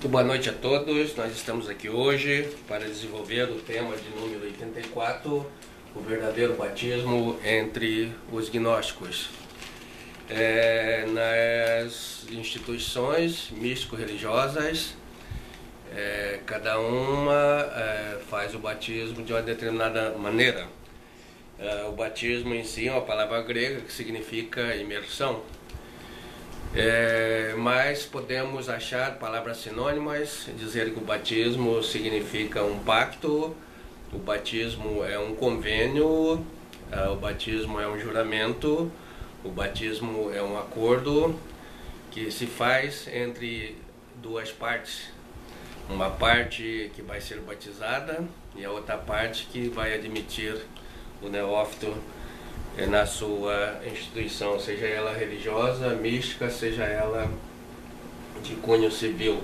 Muito boa noite a todos. Nós estamos aqui hoje para desenvolver o tema de número 84, o verdadeiro batismo entre os gnósticos. Nas instituições místico-religiosas, cada uma faz o batismo de uma determinada maneira. O batismo em si é uma palavra grega que significa imersão. Mas podemos achar palavras sinônimas, dizer que o batismo significa um pacto, o batismo é um convênio, o batismo é um juramento, o batismo é um acordo que se faz entre duas partes. Uma parte que vai ser batizada e a outra parte que vai admitir o neófito na sua instituição, seja ela religiosa, mística, seja ela de cunho civil.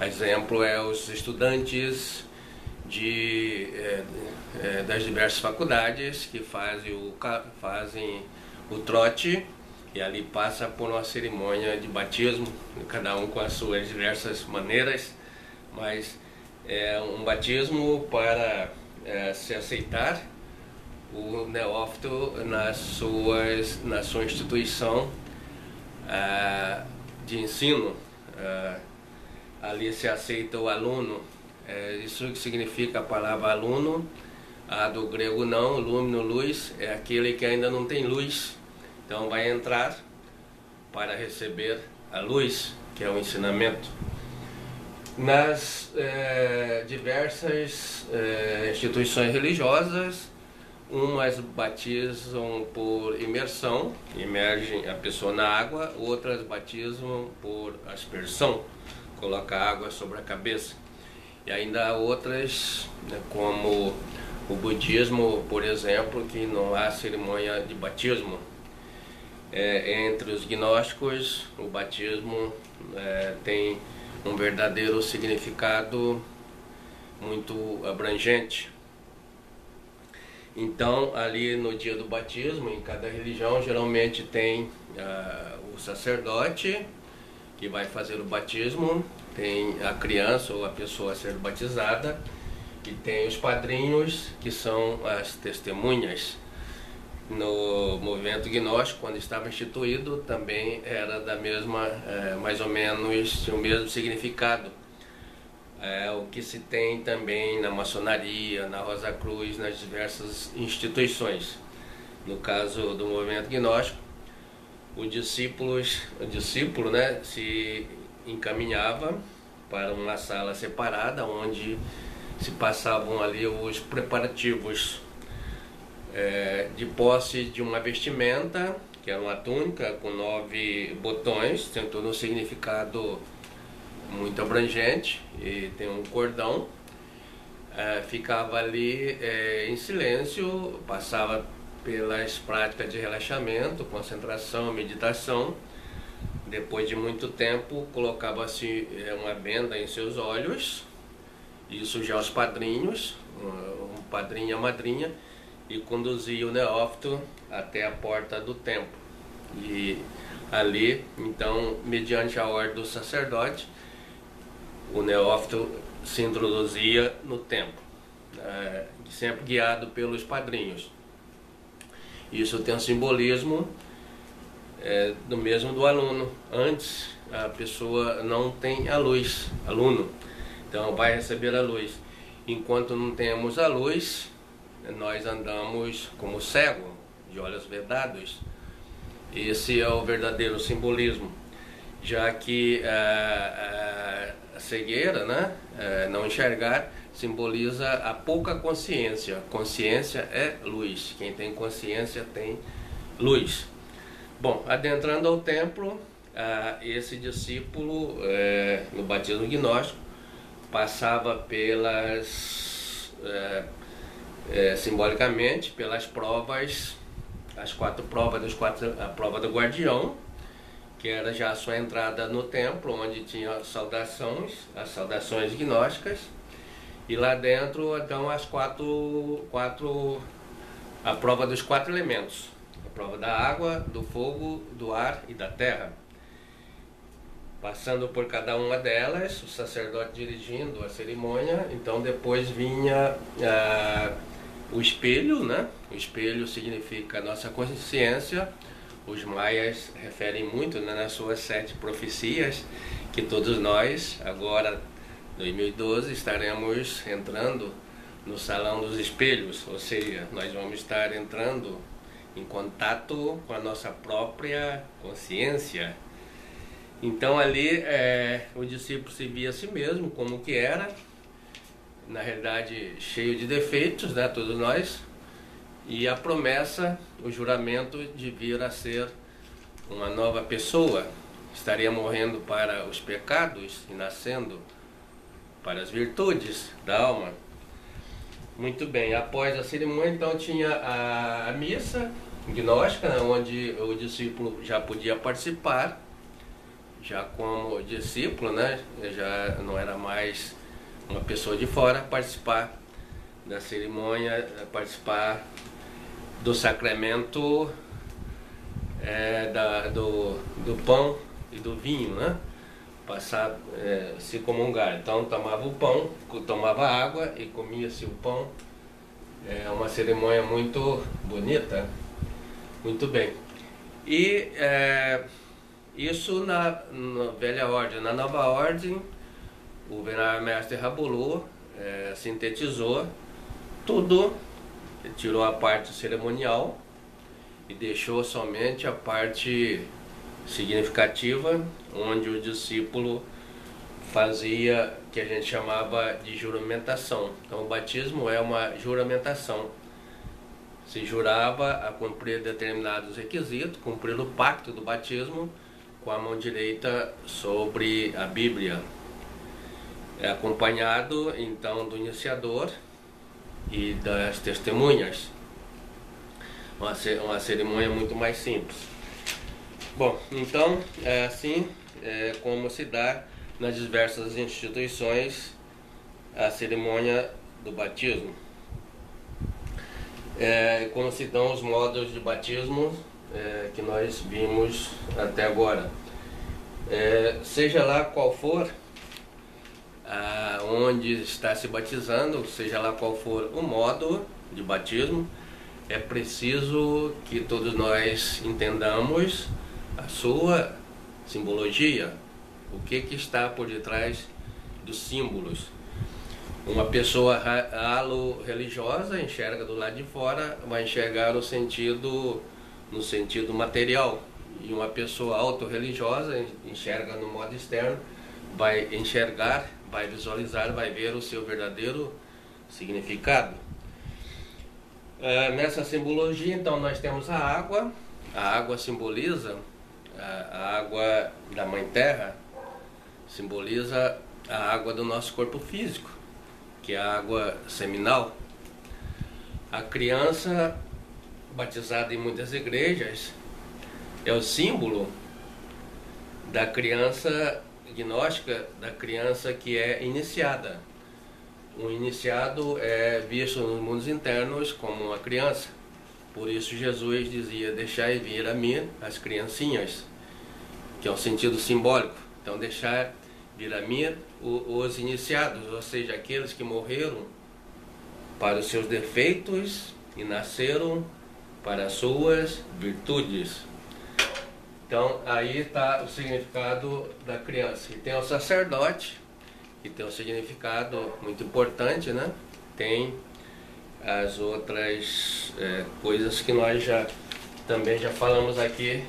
Exemplo é os estudantes das diversas faculdades que fazem o trote e ali passa por uma cerimônia de batismo, cada um com as suas diversas maneiras, mas é um batismo para se aceitar o neófito na sua instituição de ensino. Ali se aceita o aluno. Isso que significa a palavra aluno, a do grego não, lumino, luz, é aquele que ainda não tem luz. Então vai entrar para receber a luz, que é o ensinamento. Nas diversas instituições religiosas, umas batizam por imersão, imergem a pessoa na água, outras batizam por aspersão, coloca água sobre a cabeça. E ainda há outras, como o budismo, por exemplo, que não há cerimônia de batismo. Entre os gnósticos, o batismo tem um verdadeiro significado muito abrangente. Então, ali no dia do batismo, em cada religião, geralmente tem o sacerdote que vai fazer o batismo, tem a criança ou a pessoa a ser batizada, e tem os padrinhos, que são as testemunhas. No movimento gnóstico, quando estava instituído, também era da mesma, mais ou menos, tinha o mesmo significado. O que se tem também na maçonaria, na Rosa Cruz, nas diversas instituições. No caso do movimento gnóstico, o discípulo, se encaminhava para uma sala separada, onde se passavam ali os preparativos de posse de uma vestimenta, que era uma túnica com 9 botões, tem todo um significado muito abrangente, e tem um cordão. Ficava ali em silêncio, passava pelas práticas de relaxamento, concentração, meditação. Depois de muito tempo, colocava-se uma venda em seus olhos, isso já os padrinhos, um padrinho e a madrinha, e conduzia o neófito até a porta do templo. E ali, então, mediante a ordem do sacerdote, o neófito se introduzia no templo, sempre guiado pelos padrinhos. Isso tem um simbolismo do mesmo do aluno. Antes, a pessoa não tem a luz, aluno, então vai receber a luz. Enquanto não temos a luz, nós andamos como cego, de olhos vedados. Esse é o verdadeiro simbolismo, já que a cegueira, não enxergar, simboliza a pouca consciência. Consciência é luz. Quem tem consciência tem luz. Bom, adentrando ao templo, esse discípulo, no batismo gnóstico, passava simbolicamente pelas provas, as 4 provas, a prova do guardião, que era já a sua entrada no templo, onde tinha as saudações gnósticas, e lá dentro, então, a prova dos 4 elementos, a prova da água, do fogo, do ar e da terra. Passando por cada uma delas, o sacerdote dirigindo a cerimônia. Então depois vinha o espelho, né? O espelho significa a nossa consciência. Os maias referem muito, né, nas suas 7 profecias, que todos nós, agora 2012, estaremos entrando no salão dos espelhos, ou seja, nós vamos estar entrando em contato com a nossa própria consciência. Então ali o discípulo se via a si mesmo como que era, na realidade cheio de defeitos, né, todos nós, e a promessa, o juramento de vir a ser uma nova pessoa, estaria morrendo para os pecados e nascendo para as virtudes da alma. Muito bem, após a cerimônia então tinha a missa gnóstica, né, onde o discípulo já podia participar, já como discípulo, né, já não era mais uma pessoa de fora, participar da cerimônia, participar do sacramento do pão e do vinho, né? Passar, se comungar. Então tomava o pão, tomava água e comia-se o pão. É uma cerimônia muito bonita, muito bem. E isso na velha ordem. Na nova ordem, o venerável mestre Rabulô sintetizou tudo, tirou a parte cerimonial e deixou somente a parte significativa, onde o discípulo fazia, que a gente chamava de juramentação. Então o batismo é uma juramentação. Se jurava a cumprir determinados requisitos, cumprir o pacto do batismo com a mão direita sobre a Bíblia. É acompanhado então do iniciador e das testemunhas. Uma cerimônia muito mais simples. Bom, então é assim como se dá nas diversas instituições a cerimônia do batismo. Como se dão os modos de batismo que nós vimos até agora. Seja lá qual for onde está se batizando, seja lá qual for o modo de batismo, é preciso que todos nós entendamos a sua simbologia, o que está por detrás dos símbolos. Uma pessoa halo-religiosa enxerga do lado de fora, vai enxergar no sentido material, e uma pessoa auto-religiosa enxerga no modo externo, vai enxergar, vai visualizar, vai ver o seu verdadeiro significado. Nessa simbologia, então, nós temos a água. A água simboliza a água da Mãe Terra, simboliza a água do nosso corpo físico, que é a água seminal. A criança, batizada em muitas igrejas, é o símbolo da criança gnóstica, da criança que é iniciada. O iniciado é visto nos mundos internos como uma criança. Por isso Jesus dizia: deixai vir a mim as criancinhas, que é um sentido simbólico. Então deixar vir a mim os iniciados, ou seja, aqueles que morreram para os seus defeitos e nasceram para as suas virtudes. Então aí está o significado da criança. E tem o sacerdote, que tem um significado muito importante, né? Tem as outras coisas que nós também já falamos aqui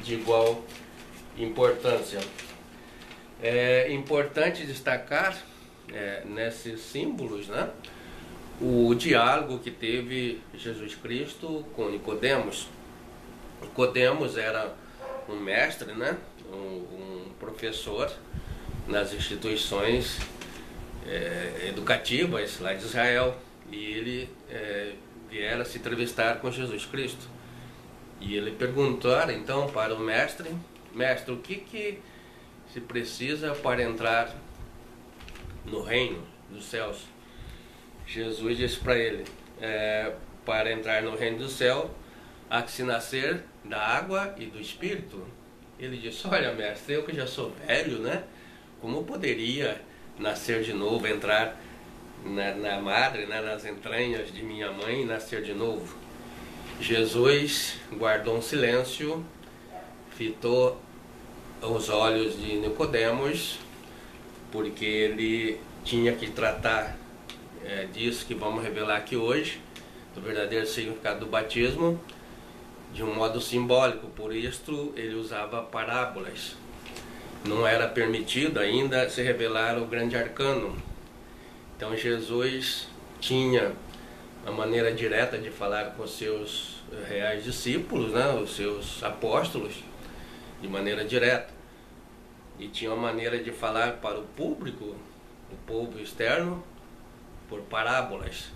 de igual importância. É importante destacar nesses símbolos, né, o diálogo que teve Jesus Cristo com Nicodemos. Nicodemos era um mestre, né, um professor nas instituições educativas lá de Israel, e ele viera se entrevistar com Jesus Cristo. E ele perguntou então para o mestre: mestre, o que se precisa para entrar no reino dos céus? Jesus disse para ele: para entrar no reino do céu há que se nascer da água e do Espírito. Ele disse: olha, mestre, eu que já sou velho, né? Como eu poderia nascer de novo, entrar na madre, né, nas entranhas de minha mãe e nascer de novo? Jesus guardou um silêncio, fitou os olhos de Nicodemos, porque ele tinha que tratar disso que vamos revelar aqui hoje, do verdadeiro significado do batismo, de um modo simbólico. Por isso ele usava parábolas. Não era permitido ainda se revelar o grande arcano. Então Jesus tinha uma maneira direta de falar com os seus reais discípulos, né, os seus apóstolos, de maneira direta. E tinha uma maneira de falar para o público, o povo externo, por parábolas.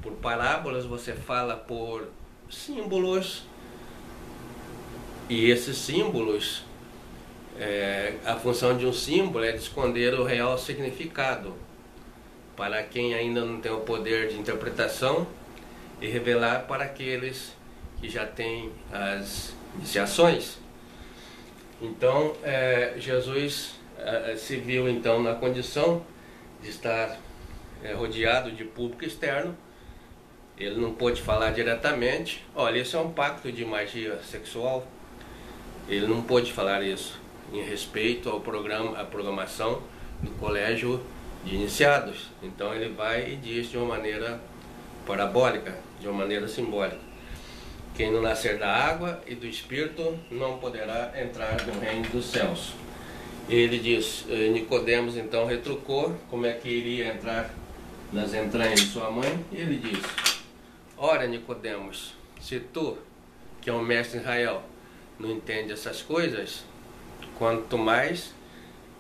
Por parábolas você fala por símbolos, e esses símbolos, a função de um símbolo é de esconder o real significado para quem ainda não tem o poder de interpretação, e revelar para aqueles que já têm as iniciações. Então Jesus se viu então na condição de estar rodeado de público externo. Ele não pôde falar diretamente: olha, esse é um pacto de magia sexual. Ele não pôde falar isso em respeito ao programa, à programação do colégio de iniciados. Então ele vai e diz de uma maneira parabólica, de uma maneira simbólica: quem não nascer da água e do Espírito não poderá entrar no reino dos céus. Ele diz, Nicodemos então retrucou como é que iria entrar nas entranhas de sua mãe, e ele diz: ora, Nicodemos, se tu, que é um mestre em Israel, não entende essas coisas, quanto mais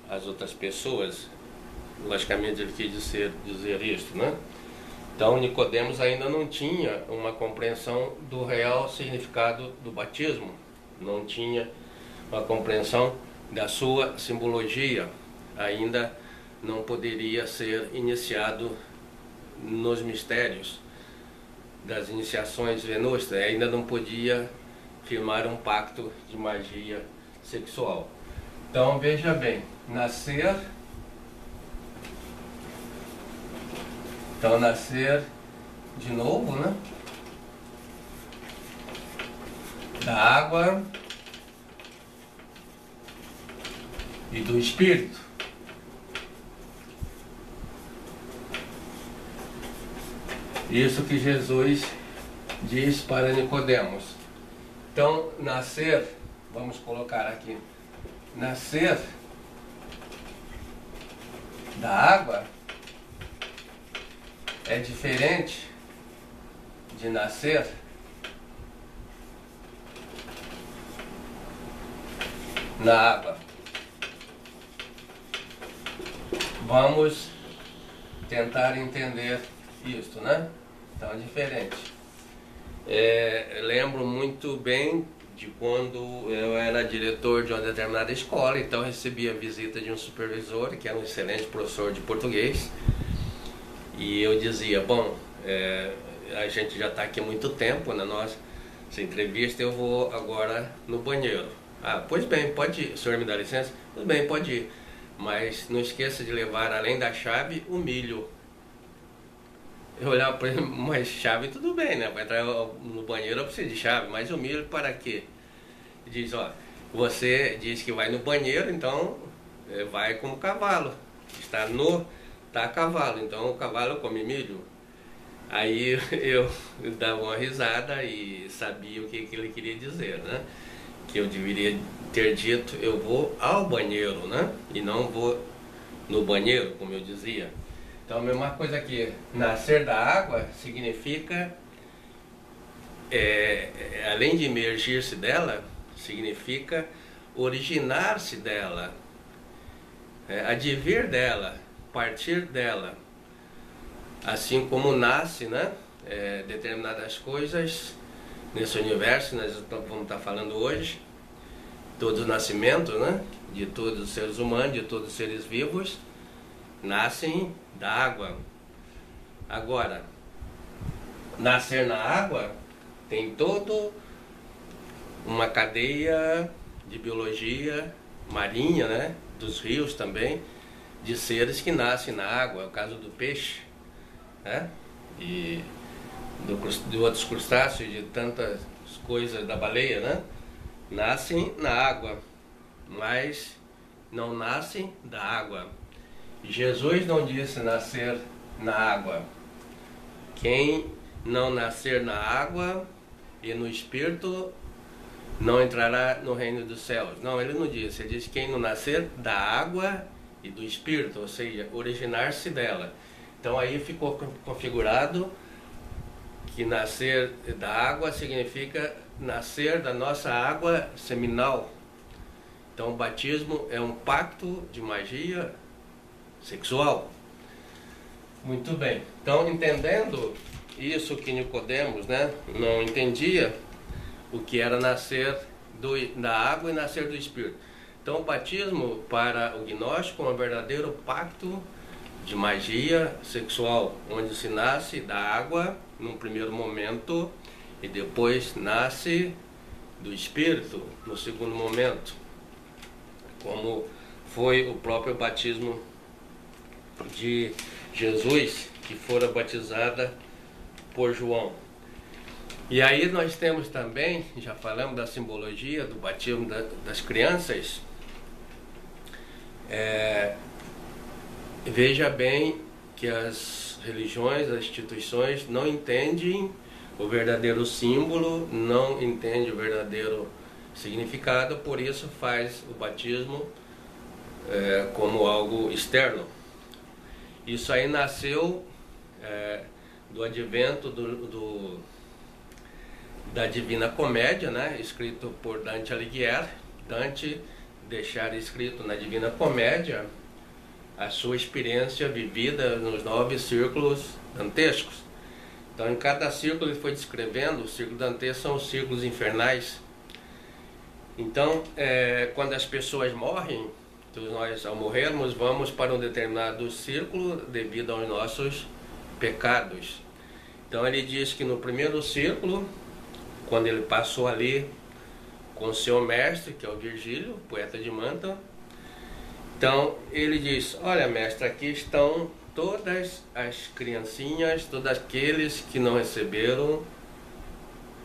as outras pessoas. Logicamente ele quis dizer isso, né? Então Nicodemos ainda não tinha uma compreensão do real significado do batismo, não tinha uma compreensão da sua simbologia, ainda não poderia ser iniciado nos mistérios das iniciações venustas, ainda não podia firmar um pacto de magia sexual. Então veja bem, nascer de novo, né, da água e do Espírito. Isso que Jesus diz para Nicodemos. Então, nascer, vamos colocar aqui, nascer da água é diferente de nascer na água. Vamos tentar entender isso, né? Então é diferente. Lembro muito bem de quando eu era diretor de uma determinada escola, então recebia a visita de um supervisor, que era um excelente professor de português, e eu dizia: bom, a gente já está aqui há muito tempo na nossa entrevista, eu vou agora no banheiro. Ah, pois bem, pode ir. O senhor me dá licença? Tudo bem, pode ir. Mas não esqueça de levar, além da chave, o milho. Eu olhava para ele: mas chave tudo bem, né? Para entrar no banheiro eu preciso de chave, mas o milho para quê? Ele diz: ó, você diz que vai no banheiro, então vai como cavalo. Está a cavalo, então o cavalo come milho. Aí eu dava uma risada e sabia o que ele queria dizer, né? Que eu deveria ter dito: eu vou ao banheiro, né? E não vou no banheiro, como eu dizia. Então a mesma coisa aqui, nascer da água significa, além de emergir-se dela, significa originar-se dela, advir dela, partir dela. Assim como nasce, né, determinadas coisas nesse universo, nós vamos estar falando hoje, todos os nascimentos, né, de todos os seres humanos, de todos os seres vivos, nascem da água. Agora, nascer na água tem toda uma cadeia de biologia marinha, né, dos rios também, de seres que nascem na água. É o caso do peixe, né, e de outros crustáceos, de tantas coisas da baleia, né, nascem na água, mas não nascem da água. Jesus não disse nascer na água. Quem não nascer na água e no Espírito não entrará no reino dos céus. Não, ele não disse. Ele disse quem não nascer da água e do Espírito, ou seja, originar-se dela. Então aí ficou configurado que nascer da água significa nascer da nossa água seminal. Então o batismo é um pacto de magia sexual. Muito bem. Então, entendendo isso que Nicodemos, né, não entendia o que era nascer da água e nascer do Espírito. Então, o batismo para o gnóstico é um verdadeiro pacto de magia sexual, onde se nasce da água num primeiro momento e depois nasce do Espírito no segundo momento, como foi o próprio batismo de Jesus, que fora batizada por João. E aí nós temos também, já falamos da simbologia do batismo das crianças. Veja bem que as religiões, as instituições não entendem o verdadeiro símbolo, não entendem o verdadeiro significado, por isso faz o batismo como algo externo. Isso aí nasceu do advento da Divina Comédia, né, escrito por Dante Alighieri. Dante deixara escrito na Divina Comédia a sua experiência vivida nos 9 círculos dantescos. Então, em cada círculo ele foi descrevendo. Os círculos dantescos são os círculos infernais. Então, quando as pessoas morrem, nós, ao morrermos, vamos para um determinado círculo devido aos nossos pecados. Então ele diz que no primeiro círculo, quando ele passou ali com o seu mestre, que é o Virgílio, poeta de Manta, então ele diz: olha, mestre, aqui estão todas as criancinhas, todos aqueles que não receberam,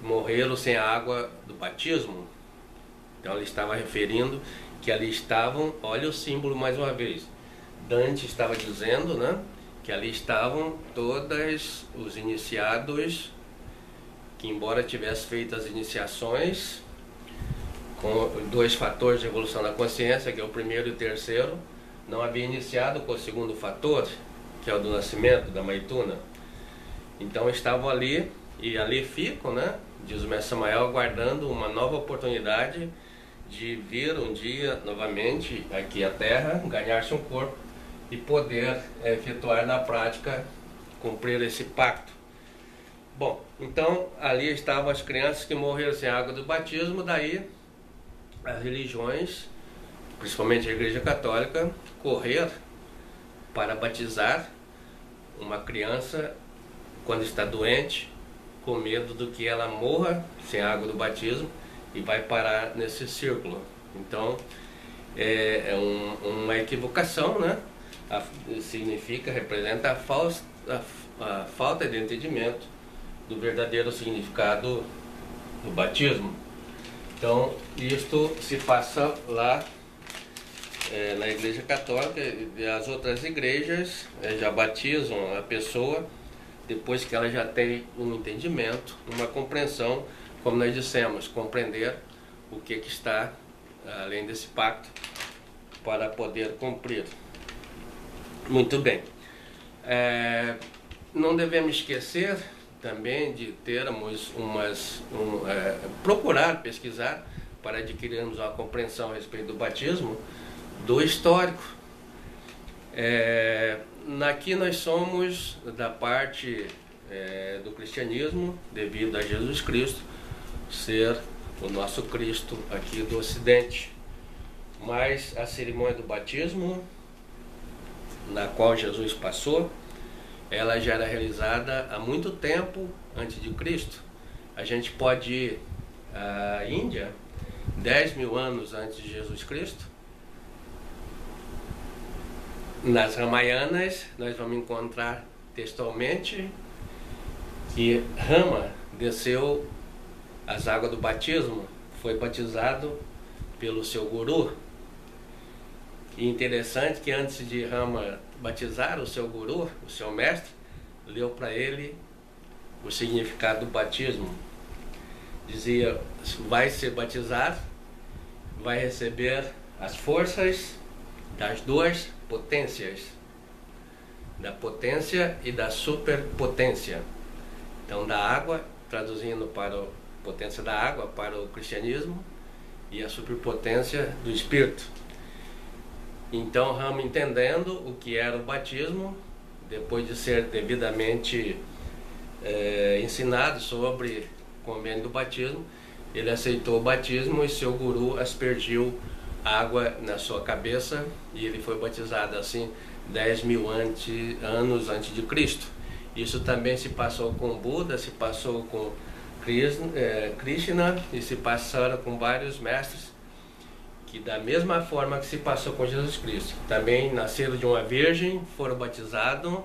morreram sem a água do batismo. Então ele estava referindo que ali estavam, olha o símbolo mais uma vez, Dante estava dizendo, né, que ali estavam todos os iniciados que, embora tivesse feito as iniciações com 2 fatores de evolução da consciência, que é o primeiro e o terceiro, não havia iniciado com o segundo fator, que é o do nascimento, da maituna. Então estavam ali, e ali ficam, né, diz o Mestre Samael, aguardando uma nova oportunidade de vir um dia novamente aqui à Terra, ganhar-se um corpo e poder efetuar na prática, cumprir esse pacto. Bom, então ali estavam as crianças que morreram sem água do batismo. Daí as religiões, principalmente a Igreja Católica, correr para batizar uma criança quando está doente, com medo do que ela morra sem água do batismo e vai parar nesse círculo. Então é uma equivocação, né? Representa a falta de entendimento do verdadeiro significado do batismo. Então isto se passa lá na Igreja Católica, e as outras igrejas já batizam a pessoa depois que ela já tem um entendimento, uma compreensão, como nós dissemos, compreender o que está além desse pacto para poder cumprir. Muito bem. Não devemos esquecer também de termos procurar pesquisar para adquirirmos uma compreensão a respeito do batismo, do histórico. Aqui nós somos da parte do cristianismo, devido a Jesus Cristo ser o nosso Cristo aqui do Ocidente. Mas a cerimônia do batismo, na qual Jesus passou, ela já era realizada há muito tempo antes de Cristo. A gente pode ir à Índia, 10.000 anos antes de Jesus Cristo. Nas Ramayanas nós vamos encontrar textualmente que Rama desceu as águas do batismo, foi batizado pelo seu guru. E interessante que antes de Rama batizar o seu guru, o seu mestre, leu para ele o significado do batismo. Dizia: vai ser batizado, vai receber as forças das duas potências, da potência e da superpotência. Então, da água, traduzindo para a potência da água para o cristianismo, e a superpotência do Espírito. Então, Rama, entendendo o que era o batismo, depois de ser devidamente ensinado sobre o convênio do batismo, ele aceitou o batismo e seu guru aspergiu água na sua cabeça e ele foi batizado assim 10.000 anos antes de Cristo. Isso também se passou com Buda, se passou com Krishna e se passaram com vários mestres que, da mesma forma que se passou com Jesus Cristo, também nasceram de uma virgem, foram batizados,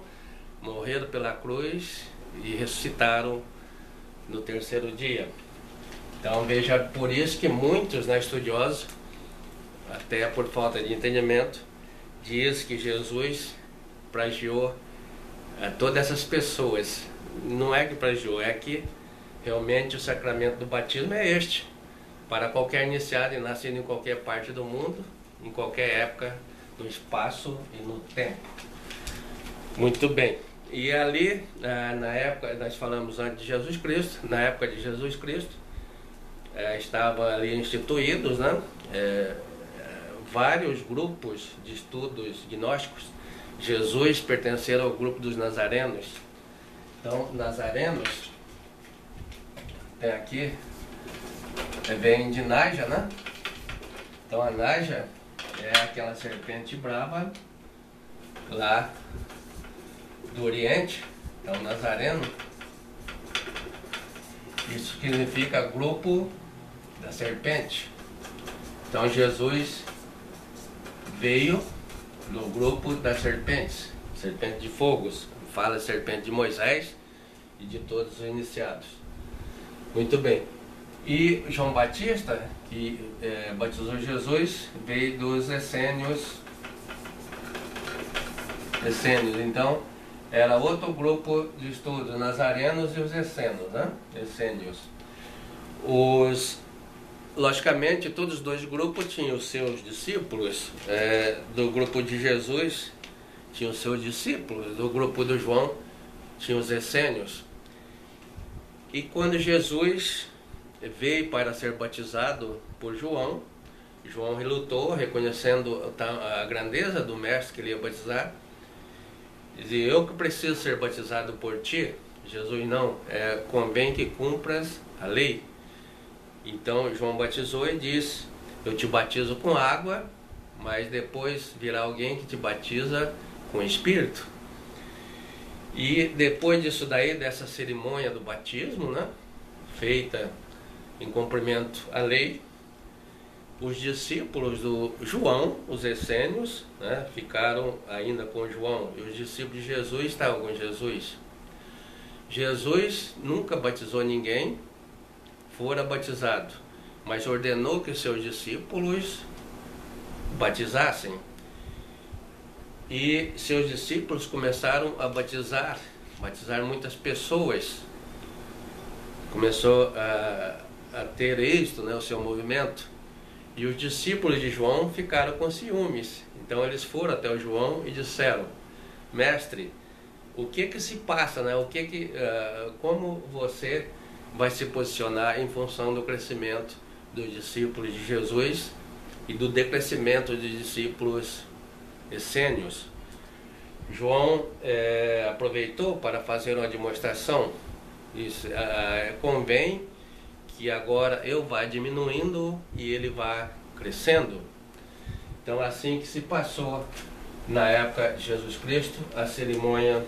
morreram pela cruz e ressuscitaram no terceiro dia. Então veja, por isso que muitos estudiosos, até por falta de entendimento, diz que Jesus plagiou todas essas pessoas. Não é que plagiou, é que realmente o sacramento do batismo é este, para qualquer iniciado e nascido em qualquer parte do mundo, em qualquer época, no espaço e no tempo. Muito bem. E ali, na época, nós falamos antes de Jesus Cristo, na época de Jesus Cristo, estavam ali instituídos, vários grupos de estudos gnósticos. Jesus pertencia ao grupo dos nazarenos. Então, nazarenos, tem aqui, vem de Naja, né? Então a Naja é aquela serpente brava lá do Oriente, é o Nazareno. Isso significa grupo da serpente. Então Jesus veio no grupo das serpentes, serpente de fogos, fala serpente de Moisés e de todos os iniciados. Muito bem. E João Batista, que batizou Jesus, veio dos essênios. Então, era outro grupo de estudos, nazarenos e os essênios, essênios. Logicamente, todos os dois grupos tinham os seus discípulos. Do grupo de Jesus, tinham os seus discípulos. Do grupo do João, tinham os essênios. E quando Jesus veio para ser batizado por João, João relutou, reconhecendo a grandeza do mestre que ele ia batizar. Dizia: eu que preciso ser batizado por ti. Jesus: não, convém que cumpras a lei. Então João batizou e disse: eu te batizo com água, mas depois virá alguém que te batiza com Espírito. E depois disso daí, dessa cerimônia do batismo, feita em cumprimento à lei, os discípulos do João, os essênios, ficaram ainda com João, e os discípulos de Jesus estavam com Jesus. Jesus nunca batizou ninguém, fora batizado, mas ordenou que seus discípulos batizassem. E seus discípulos começaram a batizar muitas pessoas. Começou a ter êxito, o seu movimento. E os discípulos de João ficaram com ciúmes. Então eles foram até o João e disseram: mestre, o que se passa, como você vai se posicionar em função do crescimento dos discípulos de Jesus e do decrescimento de discípulos essênios? João aproveitou para fazer uma demonstração. Isso, convém que agora eu vá diminuindo e ele vá crescendo. Então, assim que se passou na época de Jesus Cristo a cerimônia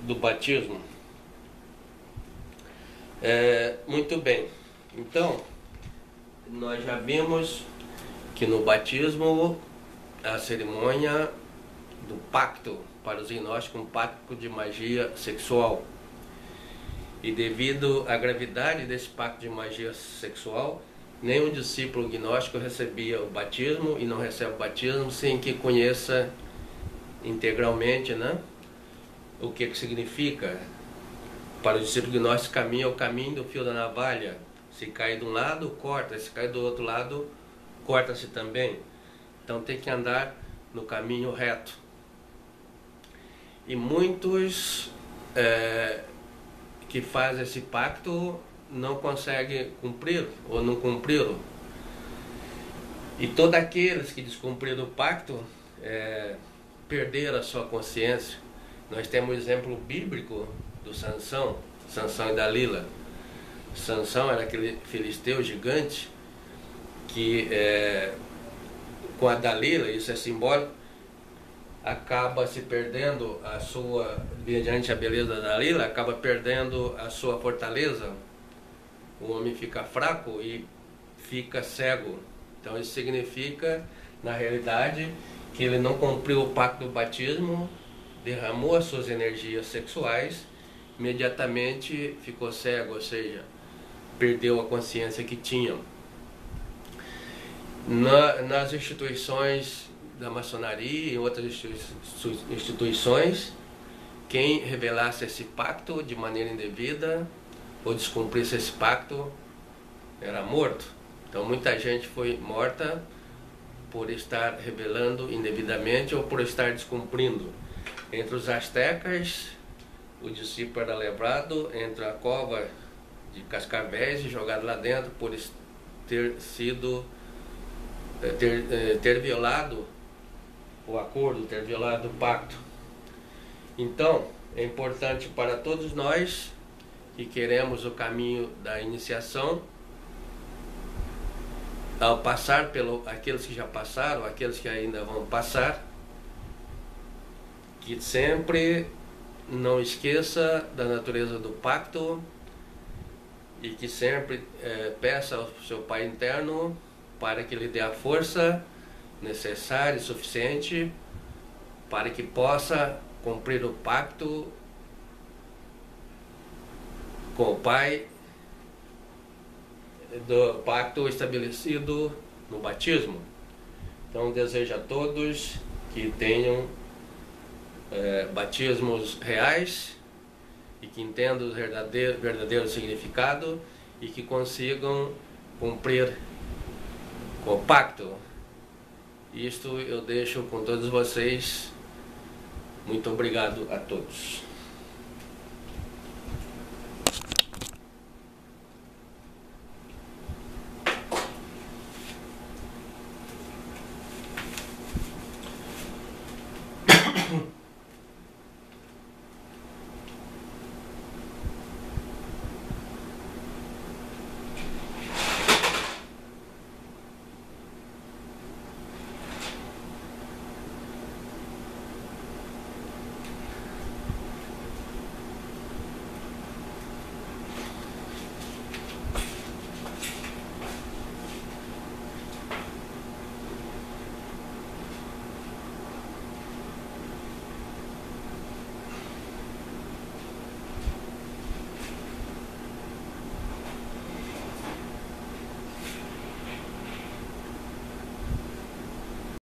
do batismo. Muito bem. Então, nós já vimos que no batismo a cerimônia do pacto para os gnósticos, um pacto de magia sexual. E devido à gravidade desse pacto de magia sexual, nenhum discípulo gnóstico recebia o batismo e não recebe o batismo sem que conheça integralmente, né, o que significa. Para o discípulo gnóstico, caminho é o caminho do fio da navalha. Se cai de um lado, corta. Se cai do outro lado, corta-se também. Então tem que andar no caminho reto. E muitos que fazem esse pacto não conseguem cumprir ou não cumpriram. E todos aqueles que descumpriram o pacto perderam a sua consciência. Nós temos o exemplo bíblico do Sansão e Dalila. Sansão era aquele filisteu gigante que com a Dalila, isso é simbólico, acaba se perdendo a sua, mediante a beleza da Dalila, acaba perdendo a sua fortaleza. O homem fica fraco e fica cego. Então isso significa, na realidade, que ele não cumpriu o pacto do batismo, derramou as suas energias sexuais, imediatamente ficou cego, ou seja, perdeu a consciência que tinha. Nas instituições da maçonaria e em outras instituições, quem revelasse esse pacto de maneira indevida ou descumprisse esse pacto era morto. Então muita gente foi morta por estar revelando indevidamente ou por estar descumprindo. Entre os astecas, o discípulo era levado entre a cova de cascavéis e jogado lá dentro por ter violado o acordo, ter violado o pacto. Então, é importante para todos nós que queremos o caminho da iniciação, ao passar aqueles que já passaram, aqueles que ainda vão passar, que sempre não esqueça da natureza do pacto e que sempre peça ao seu Pai interno para que lhe dê a força necessária e suficiente para que possa cumprir o pacto com o Pai, do pacto estabelecido no batismo. Então desejo a todos que tenham batismos reais e que entendam o verdadeiro significado e que consigam cumprir com o pacto. Isto eu deixo com todos vocês. Muito obrigado a todos.